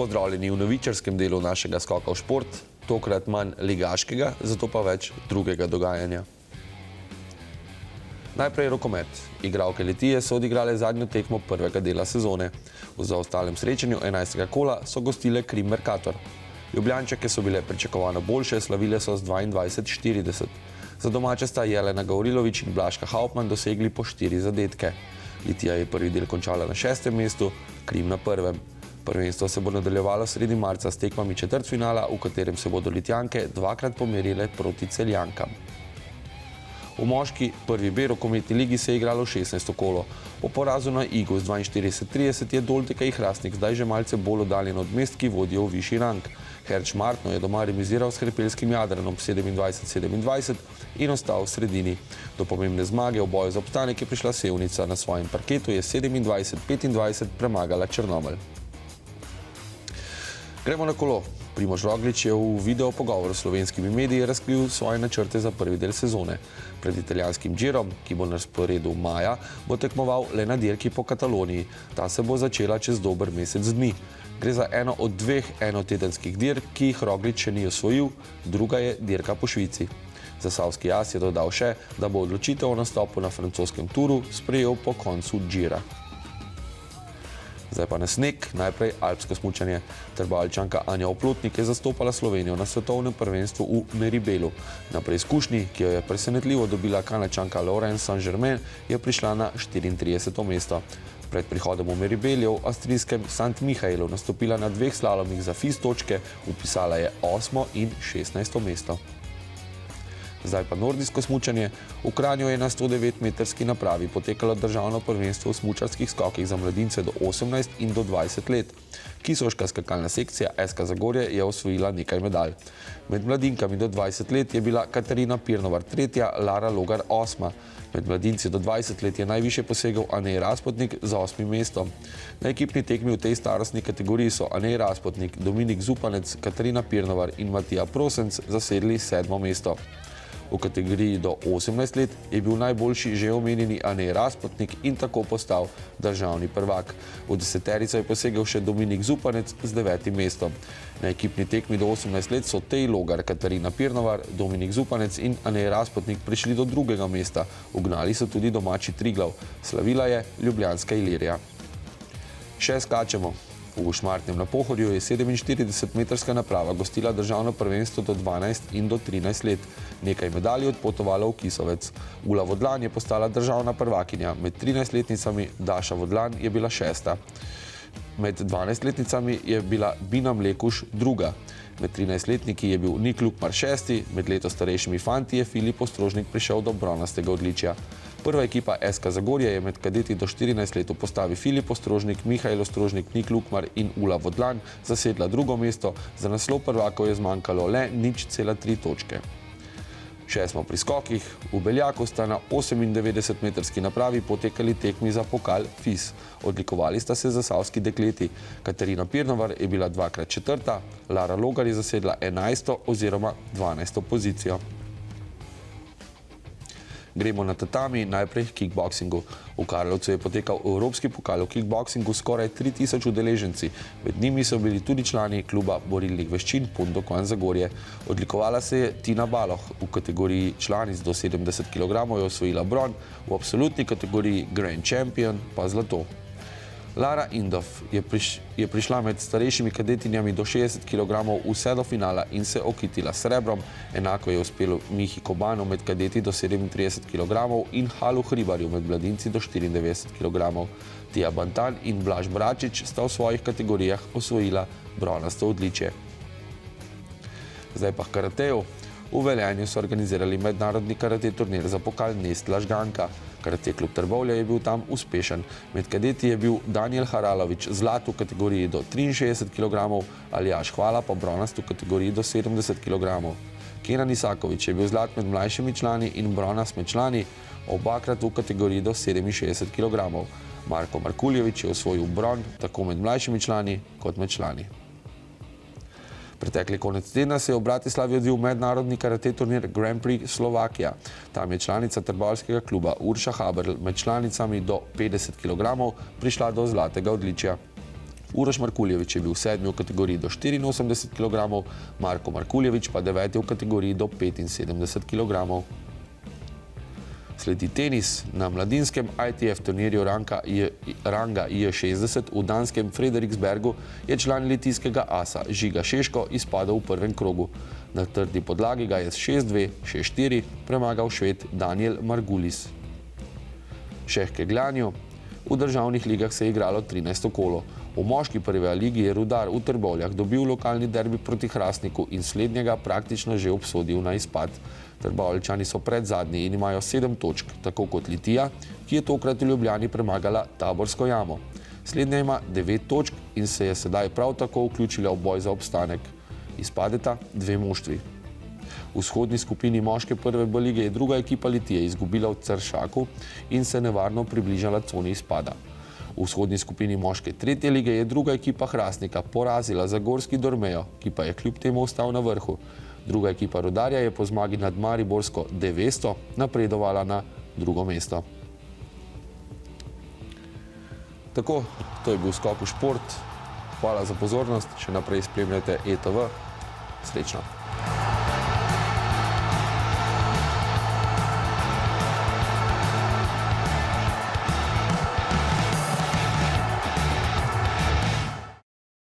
Pozdravljeni v novičarskem delu našega skoka v šport, tokrat manj ligaškega, zato pa več drugega dogajanja. Najprej rokomet. Igralke Litije so odigrale zadnjo tekmo prvega dela sezone. V zaostalem srečanju 11. kola so gostile Krim Mercator. Ljubljančanke so bile pričakovano boljše, slavile so z 22:40. Za domače sta Jelena Gavrilović in Blažka Hauptmann dosegli po 4 zadetke. Litija je prvi del končala na 6. mestu, Krim na 1. Prvenstvo se bo nadaljevalo sredi marca s tekmami četrtfinala, v katerem se bodo Litjanke dvakrat pomerile proti Celjankam. V moški prvi B rokometni ligi se je igralo 16. kolo. Po porazu na Igu z 42:30 je Doltika in Hrastnik zdaj že malce bolj oddaljen od mest, ki vodijo v višji rang. Herč Martno je doma remiziral s hrepelskim Jadranom 27:27 in ostal v sredini. Do pomembne zmage v boju za obstanek je prišla Sevnica, na svojem parketu je 27:25 premagala Črnomelj. Gremo na kolo. Primož Roglič je v video pogovoru s slovenskimi mediji razkril svoje načrte za prvi del sezone. Pred italijanskim Girom, ki bo na sporedu maja, bo tekmoval le na dirki po Kataloniji. Ta se bo začela čez dober mesec dni. Gre za eno od dveh enotedenskih dirk, ki jih Roglič še ni osvojil, druga je dirka po Švici. Zasavski as je dodal še, da bo odločitev o nastopu na francoskem turu sprejel po koncu Gira. Zdaj pa na sneg, najprej alpsko smučanje. Trboveljčanka Anja Oplotnik je zastopala Slovenijo na svetovnem prvenstvu v Meribelu. Na preizkušnji, ki jo je presenetljivo dobila Kanadčanka Lauren Saint-Germain, je prišla na 34. mesto. Pred prihodom v Meribel je v avstrijskem St. Mihaelu nastopila na 2 slalomih za FIS točke, vpisala je 8. in 16. mesto. Zdaj pa nordijsko smučanje. V Kranju je na 109-metrski napravi potekalo državno prvenstvo v smučarskih skokih za mladince do 18 in do 20 let. Kisoška skakalna sekcija SK Zagorje je osvojila nekaj medalj. Med mladinkami do 20 let je bila Katarina Pirnovar 3., Lara Logar 8. Med mladinci do 20 let je najviše posegel Anej Raspotnik z 8. mestom. Na ekipni tekmi v tej starostni kategoriji so Anej Raspotnik, Dominik Zupanec, Katarina Pirnovar in Matija Prosenc zasedli 7. mesto. V kategoriji do 18 let je bil najboljši že omenjeni Anej Raspotnik in tako postal državni prvak. V deseterico je posegel še Dominik Zupanec z 9. mestom. Na ekipni tekmi do 18 let so Tej Logar, Katarina Pirnovar, Dominik Zupanec in Anej Raspotnik prišli do 2. mesta. Ugnali so tudi domači Triglav. Slavila je ljubljanska Ilirija. Še skačemo. V Šmartnem na Pohorju je 47-metrska naprava gostila državno prvenstvo do 12 in do 13 let. Nekaj medalj je odpotovalo v Kisovec. Ula Vodlan je postala državna prvakinja. Med 13-letnicami Daša Vodlan je bila 6. Med 12-letnicami je bila Bina Mlekuš 2. Med 13-letniki je bil Nik Lukmar 6. Med leto starejšimi fanti je Filip Ostrožnik prišel do bronastega odličja. Prva ekipa SK Zagorje je med kadeti do 14 let v postavi Filip Ostrožnik, Mihajl Ostrožnik, Nik Lukmar in Ula Vodlan zasedla 2. mesto, za naslov prvakov je zmanjkalo le 0,3 točke. Še smo pri skokih. V Beljaku sta na 98-metrski napravi potekali tekmi za pokal FIS. Odlikovali sta se zasavski dekleti. Katarina Pirnovar je bila 2-krat 4., Lara Logar je zasedla 11. oziroma 12. pozicijo. Gremo na tatami, najprej k kickboksingu. V Karlovcu je potekal evropski pokal v kickboksingu skoraj 3000 udeleženci. Med njimi so bili tudi člani kluba borilnih veščin Pundokan Zagorje. Odlikovala se je Tina Baloh. V kategoriji članic do 70 kg je osvojila bron, v absolutni kategoriji Grand Champion pa zlato. Lara Indov je prišla med starejšimi kadetinjami do 60 kg vse do finala in se okitila srebrom. Enako je uspelo Mihi Kobanu med kadeti do 37 kg in Halu Hribarju med mladinci do 94 kg. Tija Bantan in Blaž Bračič sta v svojih kategorijah osvojila bronasto odličje. Zdaj pa k karateju. V Velenju so organizirali mednarodni karate turnir za pokal Nestla Žganka. Karate klub Trbovlje je bil tam uspešen. Med kadeti je bil Daniel Haralović zlat v kategoriji do 63 kg, Aljaž Hvala pa bronast v kategoriji do 70 kg. Kenan Isaković je bil zlat med mlajšimi člani in bronast med člani, obakrat v kategoriji do 67 kg. Marko Markuljević je osvojil bron tako med mlajšimi člani kot med člani. Pretekli konec tedna se je v Bratislavi odvil mednarodni karate turnir Grand Prix Slovakia. Tam je članica trboveljskega kluba Urša Haberl med članicami do 50 kg prišla do zlatega odličja. Uroš Markuljević je bil 7. v kategoriji do 84 kg, Marko Markuljević pa 9. v kategoriji do 75 kg. Sledi tenis. Na mladinskem ITF turnirju ranga I60 v danskem Frederiksbergu je član litijskega asa Žiga Šeško izpadel v prvem krogu. Na trdi podlagi ga je s 6-2, 6-4 premagal Šved Daniel Margulis. Še k kegljanju. V državnih ligah se je igralo 13. kolo. V moški prve ligi je Rudar v Trbovljah dobil lokalni derbi proti Hrastniku in slednjega praktično že obsodil na izpad. Trbovljčani so predzadnji in imajo 7 točk, tako kot Litija, ki je tokrat v Ljubljani premagala Taborsko jamo. Slednja ima 9 točk in se je sedaj prav tako vključila v boj za obstanek. Izpadeta 2 moštvi. V vzhodni skupini moške prve B lige je druga ekipa Litije izgubila v Ceršaku in se nevarno približala coni izpada. V vzhodni skupini moške tretje lige je druga ekipa Hrastnika porazila Zagorski Dormejo, ki pa je kljub temu ostal na vrhu. Druga ekipa Rudarja je po zmagi nad mariborsko 900 napredovala na drugo mesto. Tako, to je bil skok v šport. Hvala za pozornost, še naprej spremljate ETV. Srečno!